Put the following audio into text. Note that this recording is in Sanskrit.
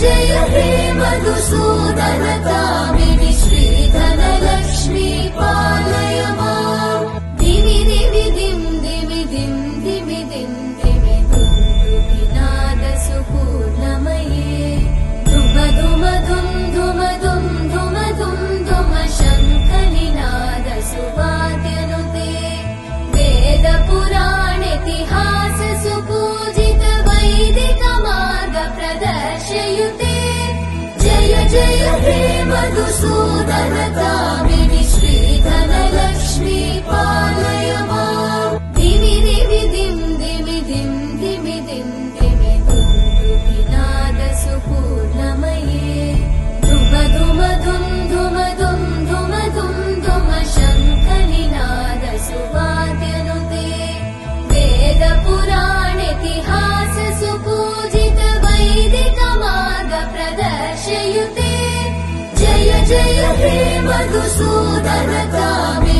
जय हे मधुसूदनकामिनि श्रीधनलक्ष्मी पालय माम्। दिवि दिवि दिं दिवि दिं दिवि दिं दिवि दुन्दुभिनादसुपूर्णमये धुम धुम धुम धुम धुम धुम धुम धुम शङ्खनिनादसुवाद्यनुते वेदपुराणेतिहाससुपूजित वैदिकमार्ग प्रदर्शयुते। जय हे मधुसूदनकामिनि श्रीधनलक्ष्मी पालय माम्। दिवि दिवि दिं दिवि दिं दिवि दिं दिवि दुन्दुभिनादसुपूर्णमये धुम धुम धुम धुम धुम धुम धुम धुम शङ्खनिनादसुवाद्यनुते वेदपुराणेतिहाससुपूजित वैदिकमार्ग प्रदर्शयुते। जय हे मधुसूदनकामिनि